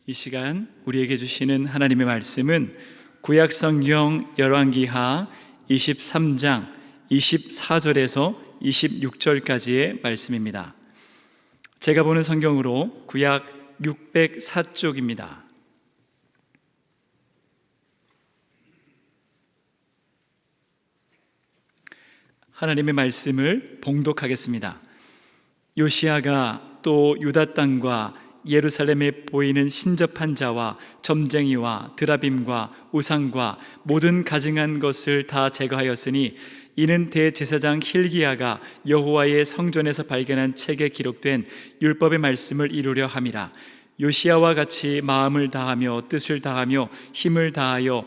이 시간 우리에게 주시는 하나님의 말씀은 구약성경 열왕기하 23장 24절에서 26절까지의 말씀입니다. 제가 보는 성경으로 구약 604쪽입니다. 하나님의 말씀을 봉독하겠습니다. 요시야가 또 유다 땅과 예루살렘에 보이는 신접한 자와 점쟁이와 드라빔과 우상과 모든 가증한 것을 다 제거하였으니 이는 대제사장 힐기야가 여호와의 성전에서 발견한 책에 기록된 율법의 말씀을 이루려 함이라. 요시야와 같이 마음을 다하며 뜻을 다하며 힘을 다하여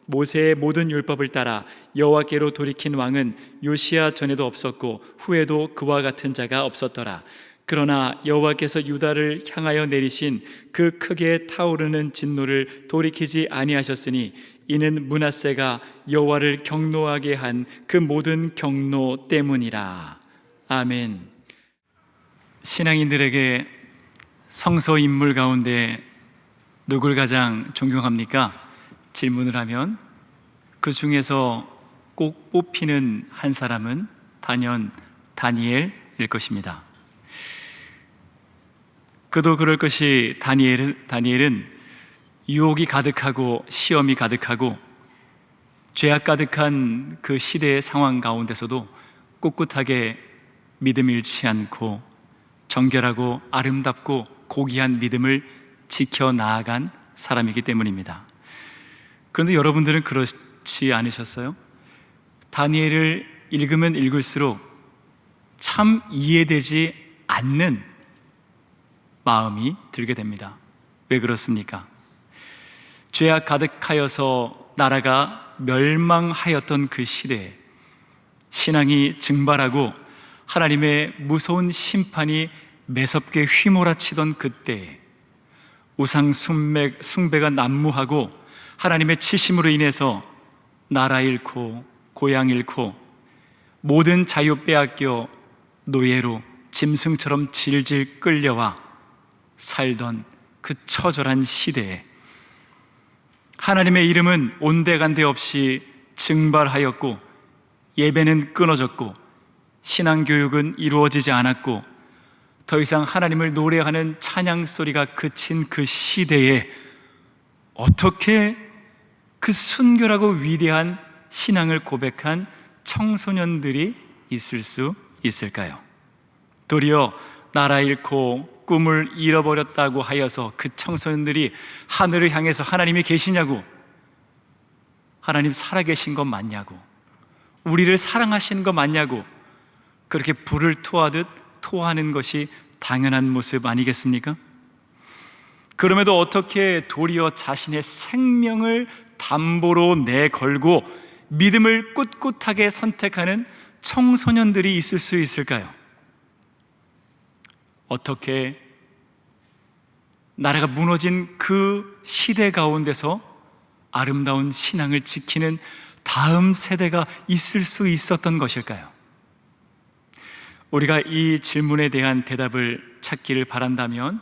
모세의 모든 율법을 따라 여호와께로 돌이킨 왕은 요시야 전에도 없었고 후에도 그와 같은 자가 없었더라. 그러나 여호와께서 유다를 향하여 내리신 그 크게 타오르는 진노를 돌이키지 아니하셨으니 이는 므낫세가 여호와를 경노하게 한 그 모든 경노 때문이라. 아멘. 신앙인들에게 성서 인물 가운데 누굴 가장 존경합니까? 질문을 하면 그 중에서 꼭 뽑히는 한 사람은 단연 다니엘일 것입니다. 그도 그럴 것이 다니엘은 유혹이 가득하고 시험이 가득하고 죄악 가득한 그 시대의 상황 가운데서도 꿋꿋하게 믿음 잃지 않고 정결하고 아름답고 고귀한 믿음을 지켜나아간 사람이기 때문입니다. 그런데 여러분들은 그렇지 않으셨어요? 다니엘을 읽으면 읽을수록 참 이해되지 않는 마음이 들게 됩니다. 왜 그렇습니까? 죄악 가득하여서 나라가 멸망하였던 그 시대에 신앙이 증발하고 하나님의 무서운 심판이 매섭게 휘몰아치던 그때에 우상 숭배가 난무하고 하나님의 치심으로 인해서 나라 잃고 고향 잃고 모든 자유 빼앗겨 노예로 짐승처럼 질질 끌려와 살던 그 처절한 시대에 하나님의 이름은 온데간데 없이 증발하였고 예배는 끊어졌고 신앙교육은 이루어지지 않았고 더 이상 하나님을 노래하는 찬양 소리가 그친 그 시대에 어떻게 그 순결하고 위대한 신앙을 고백한 청소년들이 있을 수 있을까요? 도리어 나라 잃고 꿈을 잃어버렸다고 하여서 그 청소년들이 하늘을 향해서 하나님이 계시냐고, 하나님 살아계신 것 맞냐고, 우리를 사랑하시는 것 맞냐고 그렇게 불을 토하듯 토하는 것이 당연한 모습 아니겠습니까? 그럼에도 어떻게 도리어 자신의 생명을 담보로 내걸고 믿음을 꿋꿋하게 선택하는 청소년들이 있을 수 있을까요? 어떻게 나라가 무너진 그 시대 가운데서 아름다운 신앙을 지키는 다음 세대가 있을 수 있었던 것일까요? 우리가 이 질문에 대한 대답을 찾기를 바란다면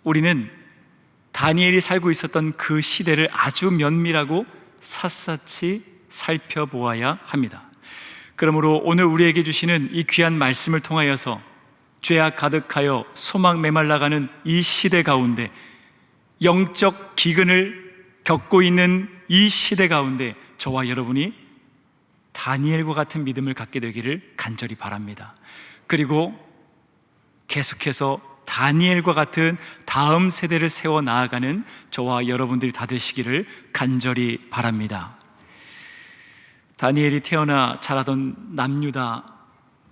우리는 다니엘이 살고 있었던 그 시대를 아주 면밀하고 샅샅이 살펴보아야 합니다. 그러므로 오늘 우리에게 주시는 이 귀한 말씀을 통하여서 죄악 가득하여 소망 메말라가는 이 시대 가운데, 영적 기근을 겪고 있는 이 시대 가운데 저와 여러분이 다니엘과 같은 믿음을 갖게 되기를 간절히 바랍니다. 그리고 계속해서 다니엘과 같은 다음 세대를 세워 나아가는 저와 여러분들이 다 되시기를 간절히 바랍니다. 다니엘이 태어나 자라던 남유다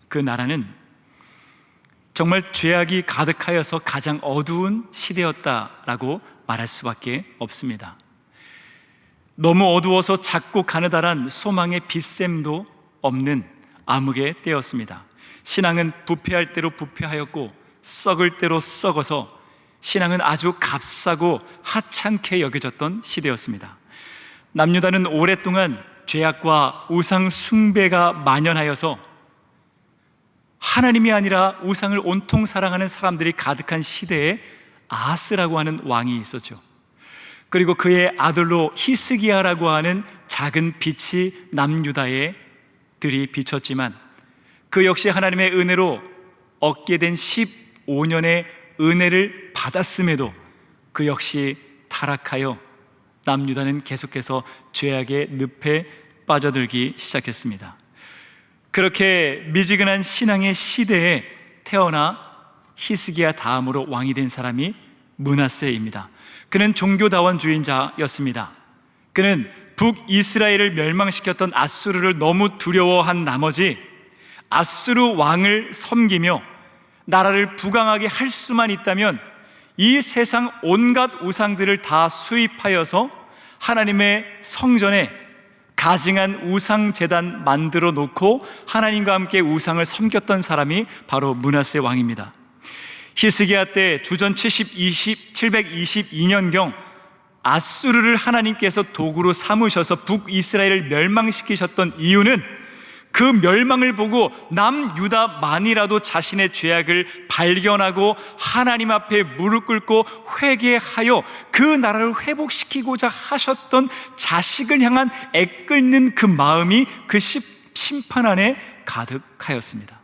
그 나라는 정말 죄악이 가득하여서 가장 어두운 시대였다라고 말할 수밖에 없습니다. 너무 어두워서 작고 가느다란 소망의 빛샘도 없는 암흑의 때였습니다. 신앙은 부패할 대로 부패하였고 썩을 대로 썩어서 신앙은 아주 값싸고 하찮게 여겨졌던 시대였습니다. 남유다는 오랫동안 죄악과 우상 숭배가 만연하여서 하나님이 아니라 우상을 온통 사랑하는 사람들이 가득한 시대에 아하스라고 하는 왕이 있었죠. 그리고 그의 아들로 히스기야라고 하는 작은 빛이 남유다에 들이 비쳤지만 그 역시 하나님의 은혜로 얻게 된 15년의 은혜를 받았음에도 그 역시 타락하여 남유다는 계속해서 죄악의 늪에 빠져들기 시작했습니다. 그렇게 미지근한 신앙의 시대에 태어나 히스기야 다음으로 왕이 된 사람이 므낫세입니다. 그는 종교다원주의자였습니다. 그는 북이스라엘을 멸망시켰던 아수르를 너무 두려워한 나머지 아수르 왕을 섬기며 나라를 부강하게 할 수만 있다면 이 세상 온갖 우상들을 다 수입하여서 하나님의 성전에 가증한 우상 제단 만들어 놓고 하나님과 함께 우상을 섬겼던 사람이 바로 므낫세 왕입니다. 히스기야 때 주전 722년경 아수르를 하나님께서 도구로 삼으셔서 북이스라엘을 멸망시키셨던 이유는 그 멸망을 보고 남유다만이라도 자신의 죄악을 발견하고 하나님 앞에 무릎 꿇고 회개하여 그 나라를 회복시키고자 하셨던 자식을 향한 애끓는 그 마음이 그 심판 안에 가득하였습니다.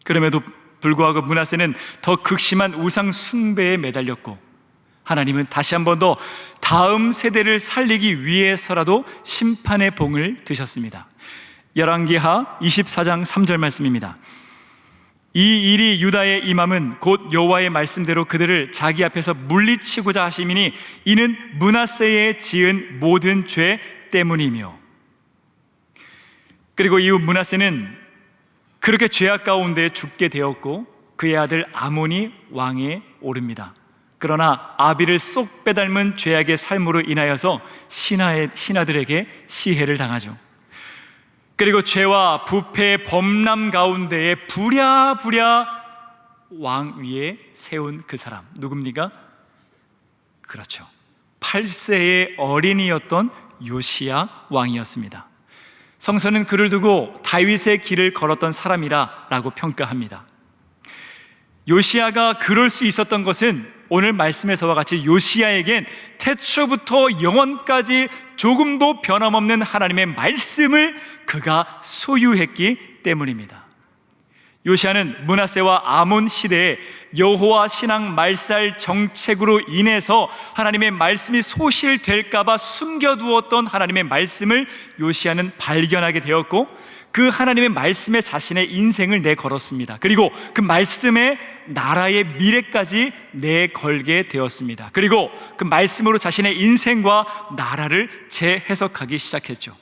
그럼에도 불구하고 므낫세는 더 극심한 우상 숭배에 매달렸고 하나님은 다시 한 번 더 다음 세대를 살리기 위해서라도 심판의 봉을 드셨습니다. 열왕기하 24장 3절 말씀입니다. 이 일이 유다에 임함은 곧 여호와의 말씀대로 그들을 자기 앞에서 물리치고자 하심이니 이는 므낫세의 지은 모든 죄 때문이며. 그리고 이후 므낫세는 그렇게 죄악 가운데 죽게 되었고 그의 아들 아몬이 왕에 오릅니다. 그러나 아비를 쏙 빼닮은 죄악의 삶으로 인하여서 신하들에게 시해를 당하죠. 그리고 죄와 부패의 범람 가운데에 부랴부랴 왕 위에 세운 그 사람 누굽니까? 그렇죠, 8세의 어린이였던 요시야 왕이었습니다. 성서는 그를 두고 다윗의 길을 걸었던 사람이라고 평가합니다. 요시야가 그럴 수 있었던 것은 오늘 말씀에서와 같이 요시야에겐 태초부터 영원까지 조금도 변함없는 하나님의 말씀을 그가 소유했기 때문입니다. 요시야는 므낫세와 아몬 시대에 여호와 신앙 말살 정책으로 인해서 하나님의 말씀이 소실될까 봐 숨겨두었던 하나님의 말씀을 요시야는 발견하게 되었고 그 하나님의 말씀에 자신의 인생을 내걸었습니다. 그리고 그 말씀에 나라의 미래까지 내걸게 되었습니다. 그리고 그 말씀으로 자신의 인생과 나라를 재해석하기 시작했죠.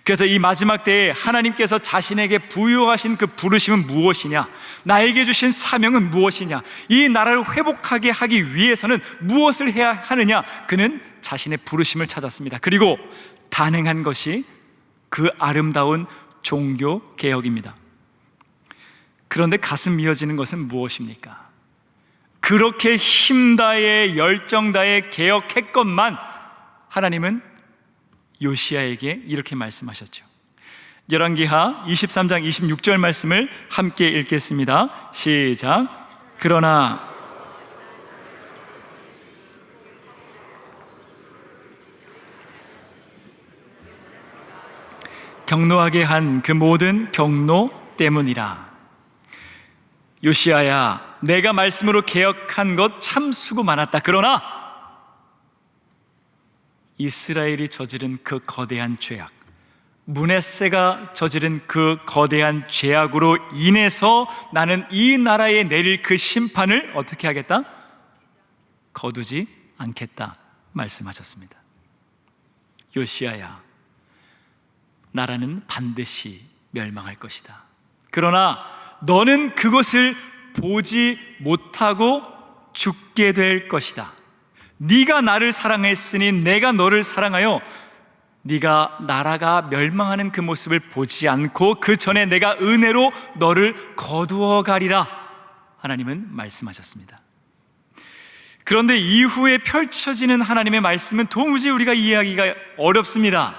그래서 이 마지막 때에 하나님께서 자신에게 부여하신 그 부르심은 무엇이냐, 나에게 주신 사명은 무엇이냐, 이 나라를 회복하게 하기 위해서는 무엇을 해야 하느냐, 그는 자신의 부르심을 찾았습니다. 그리고 단행한 것이 그 아름다운 종교 개혁입니다. 그런데 가슴 미어지는 것은 무엇입니까? 그렇게 힘다해 열정다해 개혁했건만 하나님은 요시야에게 이렇게 말씀하셨죠. 열왕기하 23장 26절 말씀을 함께 읽겠습니다. 시작. 그러나 경노하게 한 그 모든 경노 때문이라. 요시야야, 내가 말씀으로 개혁한 것 참 수고 많았다. 그러나 이스라엘이 저지른 그 거대한 죄악, 므낫세가 저지른 그 거대한 죄악으로 인해서 나는 이 나라에 내릴 그 심판을 어떻게 하겠다? 거두지 않겠다 말씀하셨습니다. 요시야야, 나라는 반드시 멸망할 것이다. 그러나 너는 그것을 보지 못하고 죽게 될 것이다. 네가 나를 사랑했으니 내가 너를 사랑하여 네가 나라가 멸망하는 그 모습을 보지 않고 그 전에 내가 은혜로 너를 거두어 가리라. 하나님은 말씀하셨습니다. 그런데 이후에 펼쳐지는 하나님의 말씀은 도무지 우리가 이해하기가 어렵습니다.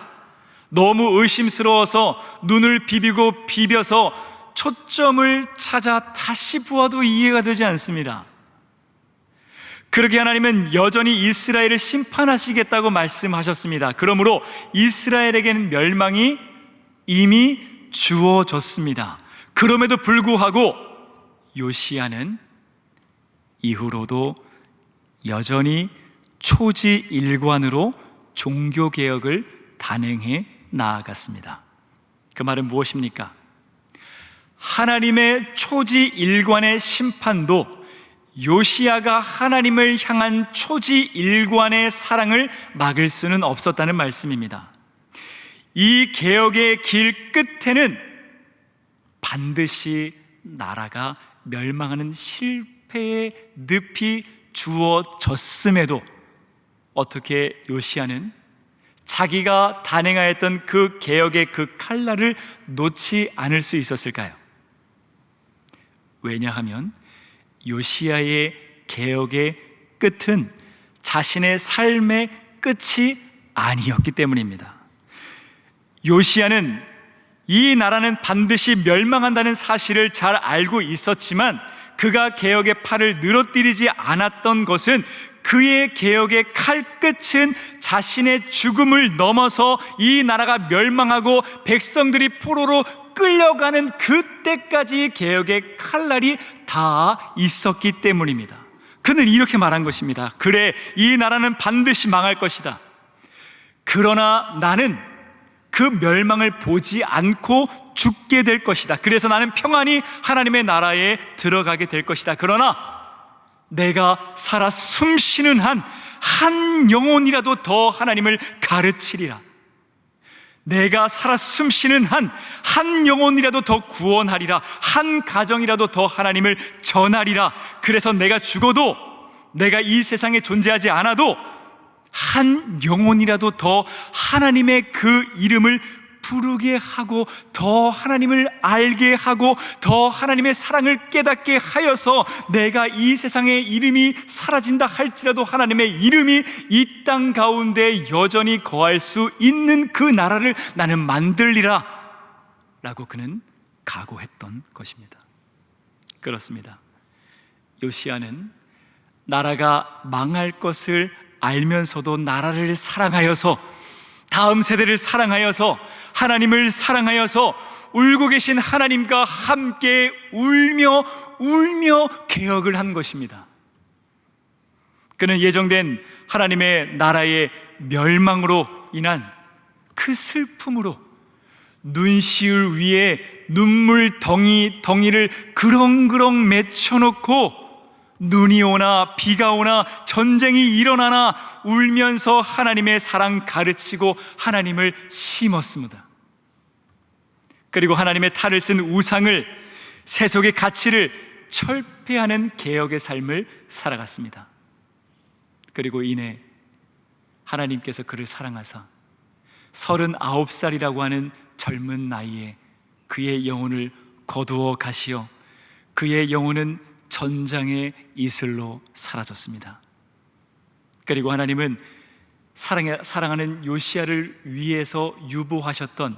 너무 의심스러워서 눈을 비비고 비벼서 초점을 찾아 다시 보아도 이해가 되지 않습니다. 그렇게 하나님은 여전히 이스라엘을 심판하시겠다고 말씀하셨습니다. 그러므로 이스라엘에게는 멸망이 이미 주어졌습니다. 그럼에도 불구하고 요시야는 이후로도 여전히 초지일관으로 종교개혁을 단행해 나아갔습니다. 그 말은 무엇입니까? 하나님의 초지일관의 심판도 요시야가 하나님을 향한 초지일관의 사랑을 막을 수는 없었다는 말씀입니다. 이 개혁의 길 끝에는 반드시 나라가 멸망하는 실패의 늪이 주어졌음에도 어떻게 요시야는 자기가 단행하였던 그 개혁의 그 칼날을 놓지 않을 수 있었을까요? 왜냐하면 요시야의 개혁의 끝은 자신의 삶의 끝이 아니었기 때문입니다. 요시야는 이 나라는 반드시 멸망한다는 사실을 잘 알고 있었지만 그가 개혁의 팔을 늘어뜨리지 않았던 것은 그의 개혁의 칼끝은 자신의 죽음을 넘어서 이 나라가 멸망하고 백성들이 포로로 끌려가는 그때까지 개혁의 칼날이 다 있었기 때문입니다. 그는 이렇게 말한 것입니다. 그래, 이 나라는 반드시 망할 것이다. 그러나 나는 그 멸망을 보지 않고 죽게 될 것이다. 그래서 나는 평안히 하나님의 나라에 들어가게 될 것이다. 그러나 내가 살아 숨쉬는 한 영혼이라도 더 하나님을 가르치리라. 내가 살아 숨쉬는 한 영혼이라도 더 구원하리라. 한 가정이라도 더 하나님을 전하리라. 그래서 내가 죽어도, 내가 이 세상에 존재하지 않아도 한 영혼이라도 더 하나님의 그 이름을 부르게 하고 더 하나님을 알게 하고 더 하나님의 사랑을 깨닫게 하여서 내가 이 세상의 이름이 사라진다 할지라도 하나님의 이름이 이 땅 가운데 여전히 거할 수 있는 그 나라를 나는 만들리라 라고 그는 각오했던 것입니다. 그렇습니다. 요시야는 나라가 망할 것을 알면서도 나라를 사랑하여서, 다음 세대를 사랑하여서, 하나님을 사랑하여서 울고 계신 하나님과 함께 울며 개혁을 한 것입니다. 그는 예정된 하나님의 나라의 멸망으로 인한 그 슬픔으로 눈시울 위에 눈물 덩이를 그렁그렁 맺혀놓고 눈이 오나 비가 오나 전쟁이 일어나나 울면서 하나님의 사랑 가르치고 하나님을 심었습니다. 그리고 하나님의 탈을 쓴 우상을, 세속의 가치를 철폐하는 개혁의 삶을 살아갔습니다. 그리고 이내 하나님께서 그를 사랑하사 39살이라고 하는 젊은 나이에 그의 영혼을 거두어 가시어 그의 영혼은 전장의 이슬로 사라졌습니다. 그리고 하나님은 사랑하는 요시야를 위해서 유보하셨던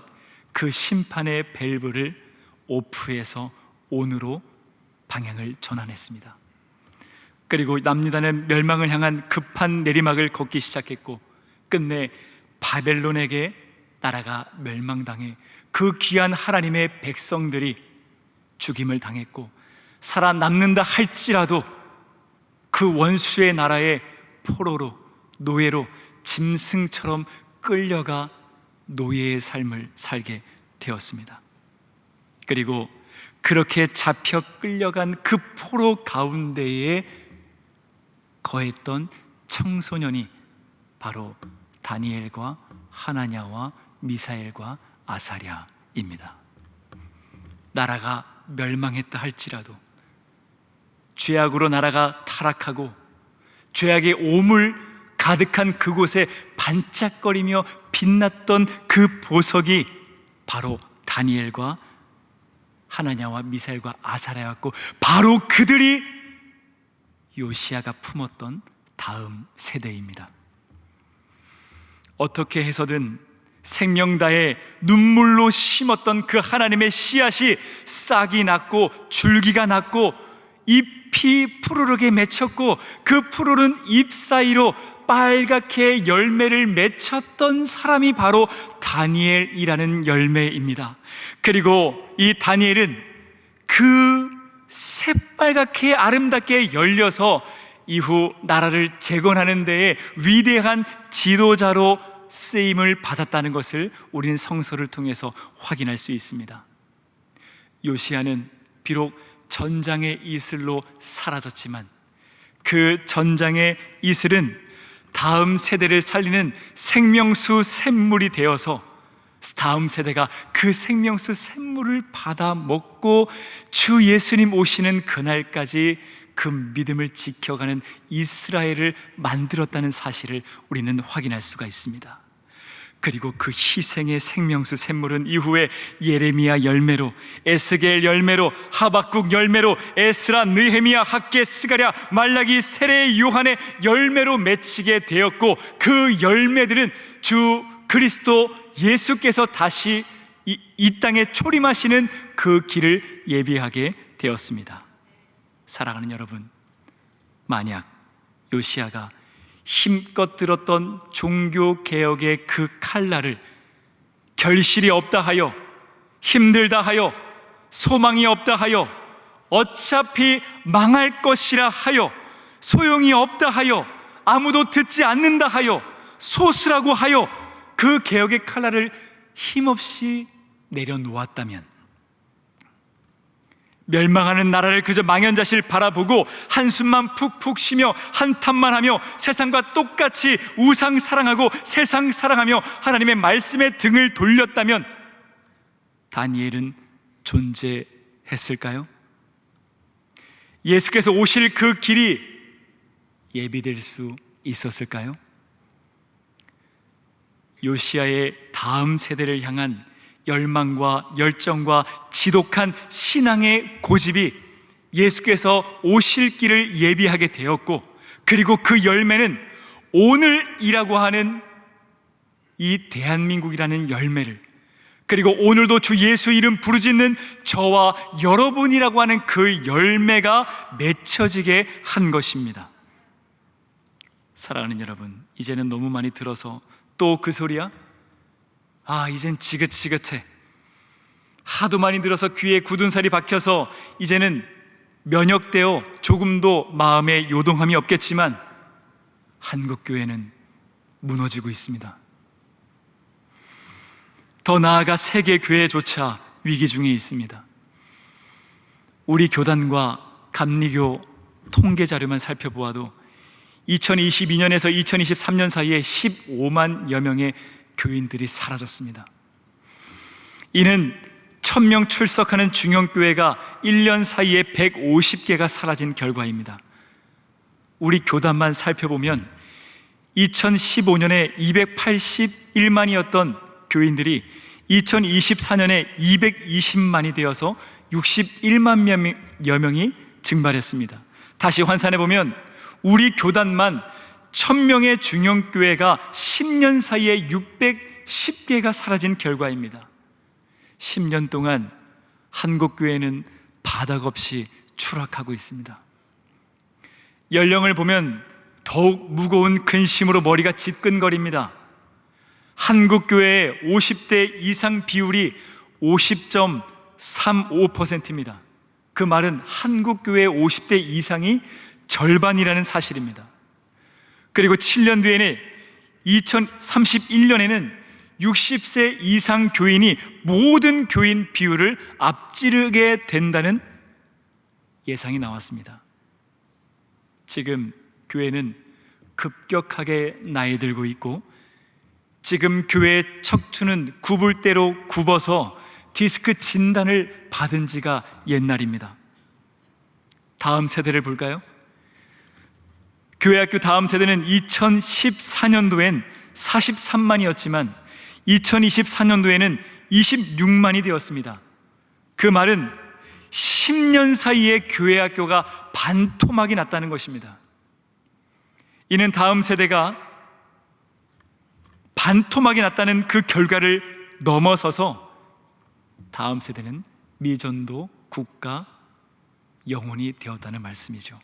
그 심판의 밸브를 오프해서 온으로 방향을 전환했습니다. 그리고 남유다는 멸망을 향한 급한 내리막을 걷기 시작했고 끝내 바벨론에게 나라가 멸망당해 그 귀한 하나님의 백성들이 죽임을 당했고, 살아남는다 할지라도 그 원수의 나라의 포로로, 노예로 짐승처럼 끌려가 노예의 삶을 살게 되었습니다. 그리고 그렇게 잡혀 끌려간 그 포로 가운데에 거했던 청소년이 바로 다니엘과 하나냐와 미사엘과 아사랴입니다. 나라가 멸망했다 할지라도, 죄악으로 나라가 타락하고 죄악의 오물 가득한 그곳에 반짝거리며 빛났던 그 보석이 바로 다니엘과 하나냐와 미사엘과 아사랴였고, 바로 그들이 요시야가 품었던 다음 세대입니다. 어떻게 해서든 생명 다해 눈물로 심었던 그 하나님의 씨앗이 싹이 났고 줄기가 났고 잎이 푸르르게 맺혔고 그 푸르른 잎 사이로 빨갛게 열매를 맺혔던 사람이 바로 다니엘이라는 열매입니다. 그리고 이 다니엘은 그 새빨갛게 아름답게 열려서 이후 나라를 재건하는 데에 위대한 지도자로 쓰임을 받았다는 것을 우리는 성서를 통해서 확인할 수 있습니다. 요시야는 비록 전장의 이슬로 사라졌지만 그 전장의 이슬은 다음 세대를 살리는 생명수 샘물이 되어서 다음 세대가 그 생명수 샘물을 받아 먹고 주 예수님 오시는 그날까지 그 믿음을 지켜가는 이스라엘을 만들었다는 사실을 우리는 확인할 수가 있습니다. 그리고 그 희생의 생명수 샘물은 이후에 예레미야 열매로, 에스겔 열매로, 하박국 열매로, 에스라, 느헤미야, 학개, 스가랴, 말라기, 세례, 요한의 열매로 맺히게 되었고 그 열매들은 주 그리스도 예수께서 다시 이 땅에 초림하시는 그 길을 예비하게 되었습니다. 사랑하는 여러분, 만약 요시야가 힘껏 들었던 종교개혁의 그 칼날을 결실이 없다 하여, 힘들다 하여, 소망이 없다 하여, 어차피 망할 것이라 하여, 소용이 없다 하여, 아무도 듣지 않는다 하여, 소수라고 하여 그 개혁의 칼날을 힘없이 내려놓았다면, 멸망하는 나라를 그저 망연자실 바라보고 한숨만 푹푹 쉬며 한탄만 하며 세상과 똑같이 우상 사랑하고 세상 사랑하며 하나님의 말씀에 등을 돌렸다면 다니엘은 존재했을까요? 예수께서 오실 그 길이 예비될 수 있었을까요? 요시야의 다음 세대를 향한 열망과 열정과 지독한 신앙의 고집이 예수께서 오실 길을 예비하게 되었고, 그리고 그 열매는 오늘이라고 하는 이 대한민국이라는 열매를, 그리고 오늘도 주 예수 이름 부르짖는 저와 여러분이라고 하는 그 열매가 맺혀지게 한 것입니다. 사랑하는 여러분, 이제는 너무 많이 들어서 또 그 소리야? 이젠 지긋지긋해. 하도 많이 들어서 귀에 굳은 살이 박혀서 이제는 면역되어 조금도 마음에 요동함이 없겠지만 한국교회는 무너지고 있습니다. 더 나아가 세계교회조차 위기 중에 있습니다. 우리 교단과 감리교 통계 자료만 살펴보아도 2022년에서 2023년 사이에 15만여 명의 교인들이 사라졌습니다. 이는 1000명 출석하는 중형교회가 1년 사이에 150개가 사라진 결과입니다. 우리 교단만 살펴보면 2015년에 281만이었던 교인들이 2024년에 220만이 되어서 61만여 명이 증발했습니다. 다시 환산해보면 우리 교단만 1000명의 중형교회가 10년 사이에 610개가 사라진 결과입니다. 10년 동안 한국교회는 바닥 없이 추락하고 있습니다. 연령을 보면 더욱 무거운 근심으로 머리가 지끈거립니다. 한국교회의 50대 이상 비율이 50.35%입니다. 그 말은 한국교회의 50대 이상이 절반이라는 사실입니다. 그리고 7년 뒤에는 2031년에는 60세 이상 교인이 모든 교인 비율을 앞지르게 된다는 예상이 나왔습니다. 지금 교회는 급격하게 나이 들고 있고, 지금 교회의 척추는 굽을 대로 굽어서 디스크 진단을 받은 지가 옛날입니다. 다음 세대를 볼까요? 교회학교 다음 세대는 2014년도엔 43만이었지만 2024년도에는 26만이 되었습니다. 그 말은 10년 사이에 교회학교가 반토막이 났다는 것입니다. 이는 다음 세대가 반토막이 났다는 그 결과를 넘어서서 다음 세대는 미전도 국가 영혼이 되었다는 말씀이죠.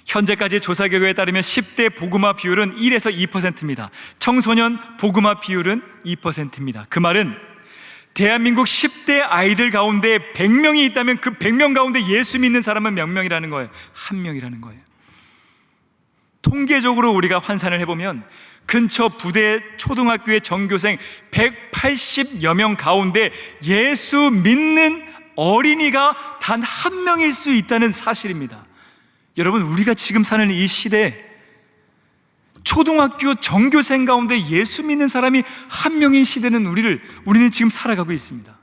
현재까지 조사 결과에 따르면 10대 복음화 비율은 1에서 2%입니다. 청소년 복음화 비율은 2%입니다. 그 말은 대한민국 10대 아이들 가운데 100명이 있다면 그 100명 가운데 예수 믿는 사람은 몇 명이라는 거예요? 1명이라는 거예요. 통계적으로 우리가 환산을 해보면 근처 부대 초등학교의 전교생 180여 명 가운데 예수 믿는 어린이가 단 1명일 수 있다는 사실입니다. 여러분, 우리가 지금 사는 이 시대에 초등학교 전교생 가운데 예수 믿는 사람이 1명인 시대는 우리는 지금 살아가고 있습니다.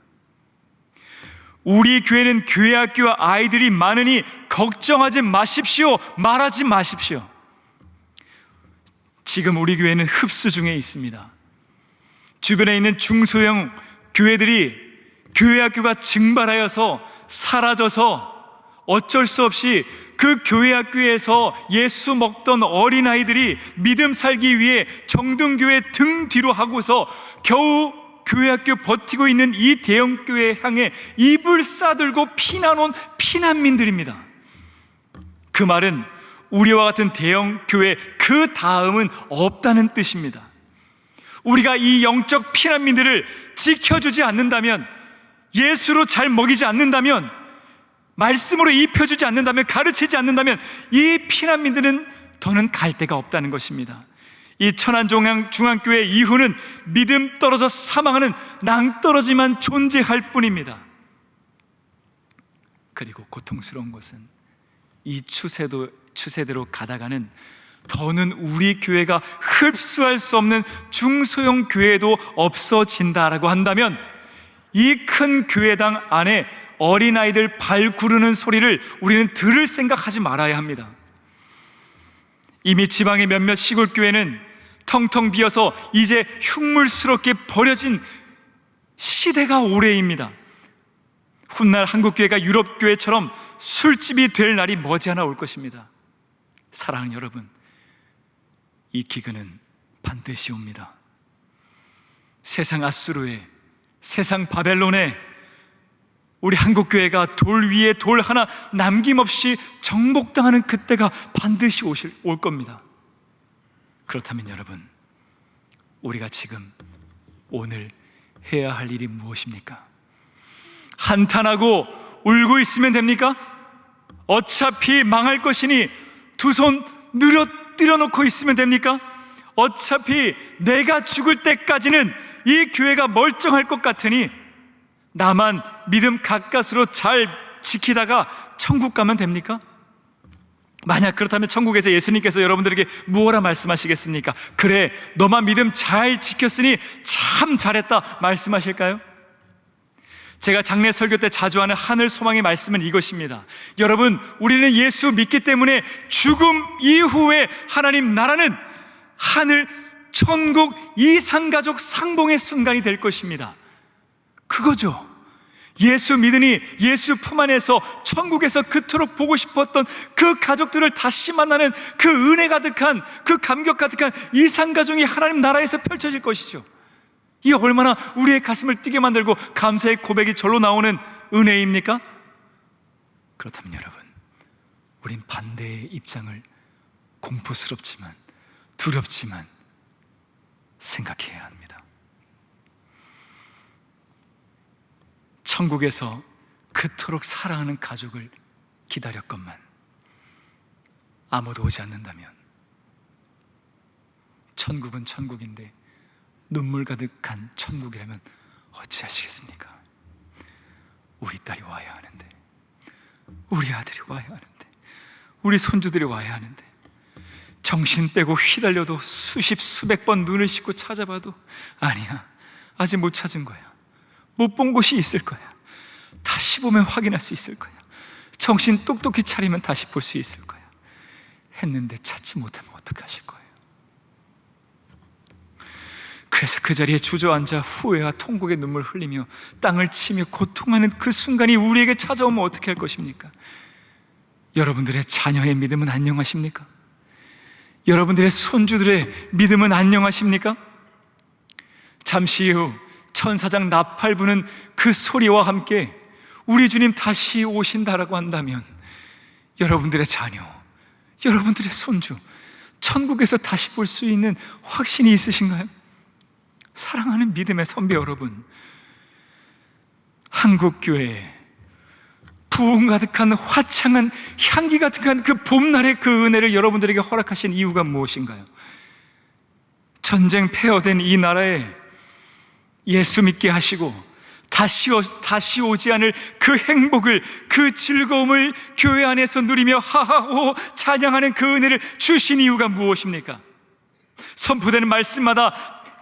우리 교회는 교회 학교 아이들이 많으니 걱정하지 마십시오, 말하지 마십시오. 지금 우리 교회는 흡수 중에 있습니다. 주변에 있는 중소형 교회들이 교회 학교가 증발하여서 사라져서 어쩔 수 없이 그 교회 학교에서 예수 먹던 어린아이들이 믿음 살기 위해 정등교회 등 뒤로 하고서 겨우 교회 학교 버티고 있는 이 대형교회 향해 이불 싸들고 피난온 피난민들입니다. 그 말은 우리와 같은 대형교회 그 다음은 없다는 뜻입니다. 우리가 이 영적 피난민들을 지켜주지 않는다면, 예수로 잘 먹이지 않는다면, 말씀으로 입혀주지 않는다면, 가르치지 않는다면 이 피난민들은 더는 갈 데가 없다는 것입니다. 이 천안중앙교회 이후는 믿음 떨어져 사망하는 낭떠러지만 존재할 뿐입니다. 그리고 고통스러운 것은 이 추세대로 가다가는 더는 우리 교회가 흡수할 수 없는 중소형 교회도 없어진다라고 한다면, 이 큰 교회당 안에 어린아이들 발 구르는 소리를 우리는 들을 생각하지 말아야 합니다. 이미 지방의 몇몇 시골 교회는 텅텅 비어서 이제 흉물스럽게 버려진 시대가 오래입니다. 훗날 한국교회가 유럽교회처럼 술집이 될 날이 머지않아 올 것입니다. 사랑하는 여러분, 이 기근은 반드시 옵니다. 세상 아수르에, 세상 바벨론에 우리 한국교회가 돌 위에 돌 하나 남김없이 정복당하는 그때가 반드시 올 겁니다. 그렇다면 여러분, 우리가 지금 오늘 해야 할 일이 무엇입니까? 한탄하고 울고 있으면 됩니까? 어차피 망할 것이니 두 손 늘어뜨려 놓고 있으면 됩니까? 어차피 내가 죽을 때까지는 이 교회가 멀쩡할 것 같으니 나만 믿음 가까스로 잘 지키다가 천국 가면 됩니까? 만약 그렇다면 천국에서 예수님께서 여러분들에게 무엇라 말씀하시겠습니까? 그래, 너만 믿음 잘 지켰으니 참 잘했다 말씀하실까요? 제가 장례 설교 때 자주 하는 하늘 소망의 말씀은 이것입니다. 여러분, 우리는 예수 믿기 때문에 죽음 이후에 하나님 나라는 하늘, 천국, 이상가족 상봉의 순간이 될 것입니다. 그거죠. 예수 믿으니 예수 품 안에서 천국에서 그토록 보고 싶었던 그 가족들을 다시 만나는 그 은혜 가득한, 그 감격 가득한 이상가족이 하나님 나라에서 펼쳐질 것이죠. 이 얼마나 우리의 가슴을 뛰게 만들고 감사의 고백이 절로 나오는 은혜입니까? 그렇다면 여러분, 우린 반대의 입장을 공포스럽지만 두렵지만 생각해야 합니다. 천국에서 그토록 사랑하는 가족을 기다렸건만 아무도 오지 않는다면, 천국은 천국인데 눈물 가득한 천국이라면 어찌하시겠습니까? 우리 딸이 와야 하는데, 우리 아들이 와야 하는데, 우리 손주들이 와야 하는데, 정신 빼고 휘달려도 수백 번 눈을 씻고 찾아봐도 아니야, 아직 못 찾은 거야, 못 본 곳이 있을 거야, 다시 보면 확인할 수 있을 거야, 정신 똑똑히 차리면 다시 볼 수 있을 거야 했는데 찾지 못하면 어떡하실 거예요? 그래서 그 자리에 주저앉아 후회와 통곡의 눈물 흘리며 땅을 치며 고통하는 그 순간이 우리에게 찾아오면 어떻게 할 것입니까? 여러분들의 자녀의 믿음은 안녕하십니까? 여러분들의 손주들의 믿음은 안녕하십니까? 잠시 후 천사장 나팔 부는 그 소리와 함께 우리 주님 다시 오신다라고 한다면 여러분들의 자녀, 여러분들의 손주 천국에서 다시 볼 수 있는 확신이 있으신가요? 사랑하는 믿음의 선배 여러분, 한국교회에 부흥 가득한 화창한 향기 가득한 그 봄날의 그 은혜를 여러분들에게 허락하신 이유가 무엇인가요? 전쟁 폐허된 이 나라에 예수 믿게 하시고 다시 오지 않을 그 행복을, 그 즐거움을 교회 안에서 누리며 하하호 찬양하는 그 은혜를 주신 이유가 무엇입니까? 선포되는 말씀마다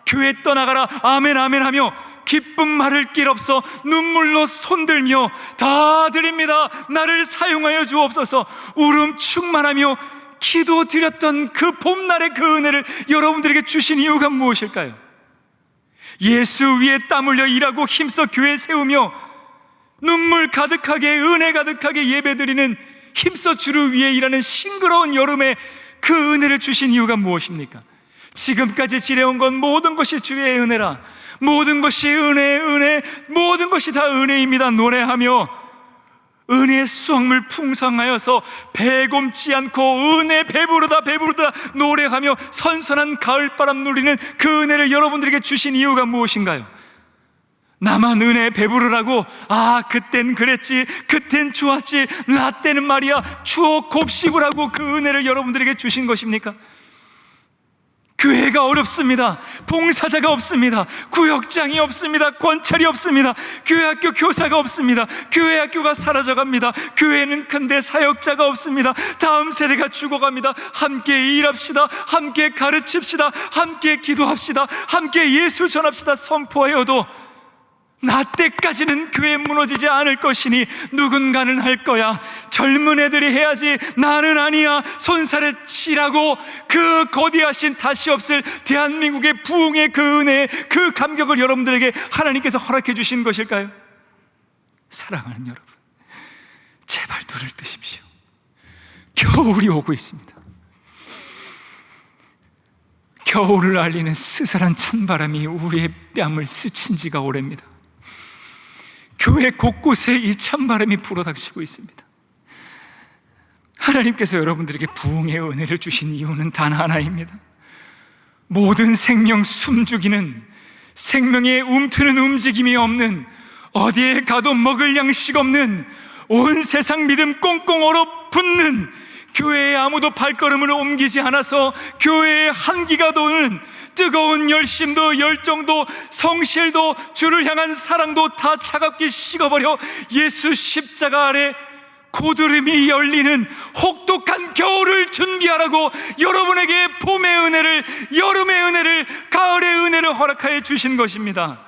교회 떠나가라 아멘 아멘 하며 기쁜 말을 길 없어 눈물로 손들며 다 드립니다, 나를 사용하여 주옵소서 울음 충만하며 기도 드렸던 그 봄날의 그 은혜를 여러분들에게 주신 이유가 무엇일까요? 예수 위에 땀 흘려 일하고 힘써 교회 세우며 눈물 가득하게 은혜 가득하게 예배드리는, 힘써 주를 위해 일하는 싱그러운 여름에 그 은혜를 주신 이유가 무엇입니까? 지금까지 지내온 건 모든 것이 주의 은혜라, 모든 것이 은혜, 모든 것이 다 은혜입니다 노래하며 은혜의 수확물 풍성하여서 배곰지 않고 은혜 배부르다 노래하며 선선한 가을바람 누리는 그 은혜를 여러분들에게 주신 이유가 무엇인가요? 나만 은혜 배부르라고, 그땐 그랬지, 그땐 좋았지, 나 때는 말이야 추억 곱씹으라고 그 은혜를 여러분들에게 주신 것입니까? 교회가 어렵습니다. 봉사자가 없습니다. 구역장이 없습니다. 권찰이 없습니다. 교회학교 교사가 없습니다. 교회학교가 사라져갑니다. 교회는 큰데 사역자가 없습니다. 다음 세대가 죽어갑니다. 함께 일합시다. 함께 가르칩시다. 함께 기도합시다. 함께 예수 전합시다. 선포하여도 나 때까지는 교회 무너지지 않을 것이니 누군가는 할 거야, 젊은 애들이 해야지 나는 아니야, 손살에 치라고 그 거대하신 다시 없을 대한민국의 부흥의 그 은혜, 그 감격을 여러분들에게 하나님께서 허락해 주신 것일까요? 사랑하는 여러분, 제발 눈을 뜨십시오. 겨울이 오고 있습니다. 겨울을 알리는 스산한 찬바람이 우리의 뺨을 스친 지가 오래입니다. 교회 곳곳에 이 찬바람이 불어닥치고 있습니다. 하나님께서 여러분들에게 부흥의 은혜를 주신 이유는 단 하나입니다. 모든 생명 숨죽이는, 생명의 움트는 움직임이 없는, 어디에 가도 먹을 양식 없는, 온 세상 믿음 꽁꽁 얼어붙는, 교회에 아무도 발걸음을 옮기지 않아서 교회에 한기가 도는 뜨거운 열심도 열정도 성실도 주를 향한 사랑도 다 차갑게 식어버려 예수 십자가 아래 고드름이 열리는 혹독한 겨울을 준비하라고 여러분에게 봄의 은혜를, 여름의 은혜를, 가을의 은혜를 허락하여 주신 것입니다.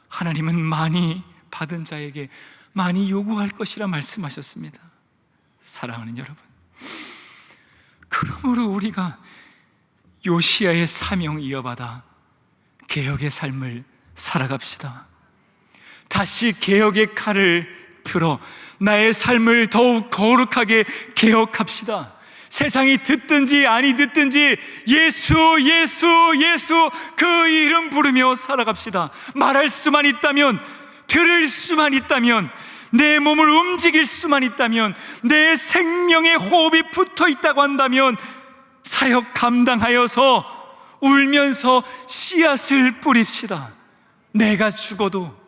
하나님은 많이 받은 자에게 많이 요구할 것이라 말씀하셨습니다. 사랑하는 여러분, 그러므로 우리가 요시야의 사명 이어받아 개혁의 삶을 살아갑시다. 다시 개혁의 칼을 들어 나의 삶을 더욱 거룩하게 개혁합시다. 세상이 듣든지 아니 듣든지 예수 그 이름 부르며 살아갑시다. 말할 수만 있다면, 들을 수만 있다면, 내 몸을 움직일 수만 있다면, 내 생명의 호흡이 붙어 있다고 한다면 사역 감당하여서 울면서 씨앗을 뿌립시다. 내가 죽어도,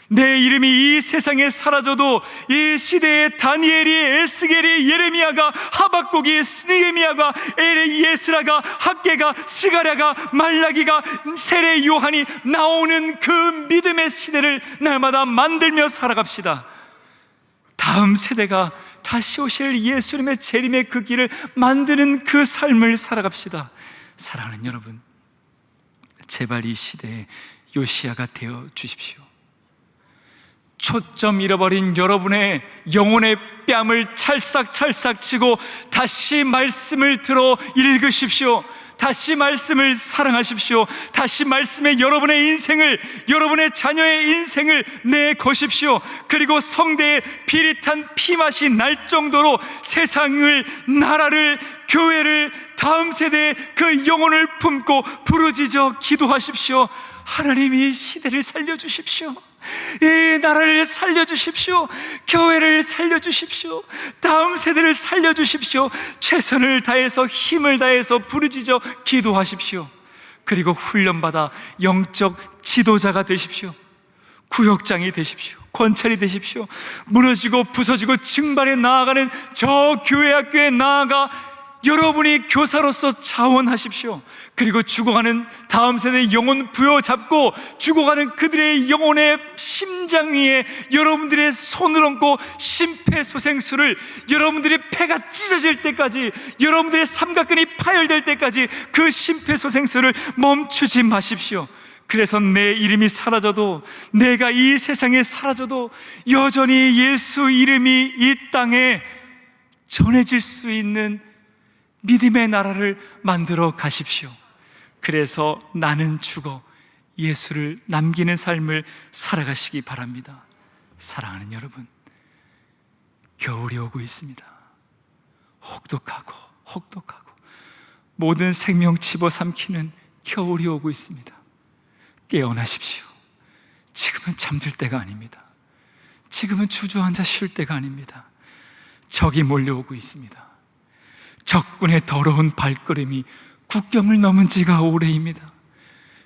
내 이름이 이 세상에 사라져도 이 시대에 다니엘이, 에스겔이, 예레미야가, 하박국이, 느헤미야가, 예스라가, 학개가, 스가랴가, 말라기가, 세례 요한이 나오는 그 믿음의 시대를 날마다 만들며 살아갑시다. 다음 세대가 다시 오실 예수님의 재림의 그 길을 만드는 그 삶을 살아갑시다. 사랑하는 여러분, 제발 이 시대에 요시야가 되어 주십시오. 초점 잃어버린 여러분의 영혼의 뺨을 찰싹찰싹 치고 다시 말씀을 들어 읽으십시오. 다시 말씀을 사랑하십시오. 다시 말씀에 여러분의 인생을, 여러분의 자녀의 인생을 내거십시오. 그리고 성대에 비릿한 피맛이 날 정도로 세상을, 나라를, 교회를, 다음 세대의 그 영혼을 품고 부르짖어 기도하십시오. 하나님 이 시대를 살려주십시오. 이 나라를 살려주십시오. 교회를 살려주십시오. 다음 세대를 살려주십시오. 최선을 다해서 힘을 다해서 부르짖어 기도하십시오. 그리고 훈련받아 영적 지도자가 되십시오. 구역장이 되십시오. 권찰이 되십시오. 무너지고 부서지고 증발해 나아가는 저 교회 학교에 나아가 여러분이 교사로서 자원하십시오. 그리고 죽어가는 다음 세대의 영혼 부여잡고 죽어가는 그들의 영혼의 심장 위에 여러분들의 손을 얹고 심폐소생술을, 여러분들의 폐가 찢어질 때까지, 여러분들의 삼각근이 파열될 때까지 그 심폐소생술을 멈추지 마십시오. 그래서 내 이름이 사라져도, 내가 이 세상에 사라져도 여전히 예수 이름이 이 땅에 전해질 수 있는 믿음의 나라를 만들어 가십시오. 그래서 나는 죽어 예수를 남기는 삶을 살아가시기 바랍니다. 사랑하는 여러분, 겨울이 오고 있습니다. 혹독하고 모든 생명 집어삼키는 겨울이 오고 있습니다. 깨어나십시오. 지금은 잠들 때가 아닙니다. 지금은 주저앉아 쉴 때가 아닙니다. 적이 몰려오고 있습니다. 적군의 더러운 발걸음이 국경을 넘은 지가 오래입니다.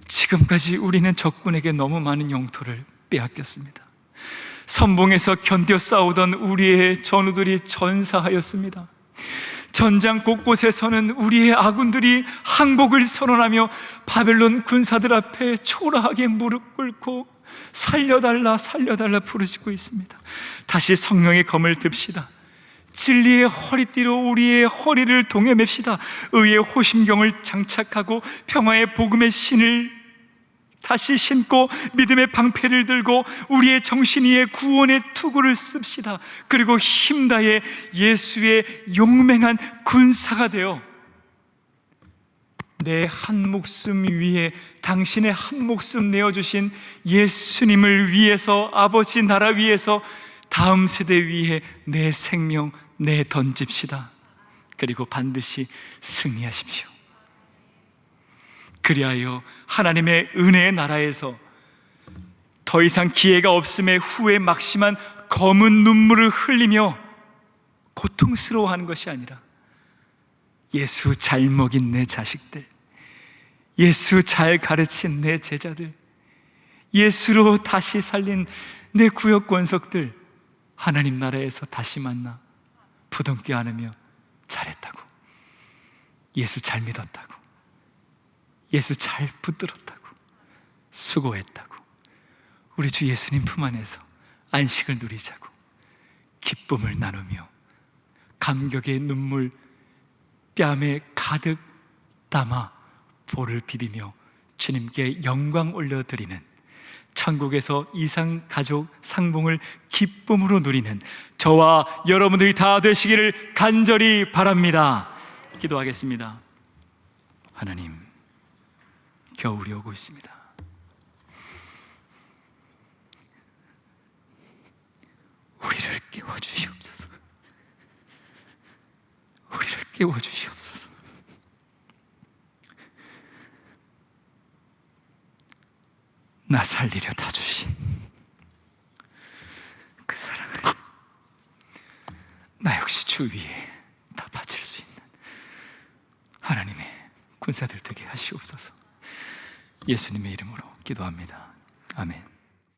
지금까지 우리는 적군에게 너무 많은 영토를 빼앗겼습니다. 선봉에서 견뎌 싸우던 우리의 전우들이 전사하였습니다. 전장 곳곳에서는 우리의 아군들이 항복을 선언하며 바벨론 군사들 앞에 초라하게 무릎 꿇고 살려달라 부르짖고 있습니다. 다시 성령의 검을 듭시다. 진리의 허리띠로 우리의 허리를 동여맵시다. 의의 호심경을 장착하고 평화의 복음의 신을 다시 신고 믿음의 방패를 들고 우리의 정신 위에 구원의 투구를 씁시다. 그리고 힘다해 예수의 용맹한 군사가 되어 내 한 목숨 위에 당신의 한 목숨 내어주신 예수님을 위해서, 아버지 나라 위해서 다음 세대 위에 내 생명 내 던집시다. 그리고 반드시 승리하십시오. 그리하여 하나님의 은혜의 나라에서 더 이상 기회가 없음에 후에 막심한 검은 눈물을 흘리며 고통스러워하는 것이 아니라 예수 잘 먹인 내 자식들, 예수 잘 가르친 내 제자들, 예수로 다시 살린 내 구역 권석들, 하나님 나라에서 다시 만나 부둥켜 안으며 잘했다고, 예수 잘 믿었다고, 예수 잘 붙들었다고, 수고했다고, 우리 주 예수님 품 안에서 안식을 누리자고 기쁨을 나누며 감격의 눈물 뺨에 가득 담아 볼을 비비며 주님께 영광 올려드리는, 천국에서 이상 가족 상봉을 기쁨으로 누리는 저와 여러분들이 다 되시기를 간절히 바랍니다. 기도하겠습니다. 하나님, 겨울이 오고 있습니다. 우리를 깨워주시옵소서. 우리를 깨워주시옵소서. 나 살리려 다 주신 그 사랑을 나 역시 주 위에 다 바칠 수 있는 하나님의 군사들 되게 하시옵소서. 예수님의 이름으로 기도합니다. 아멘.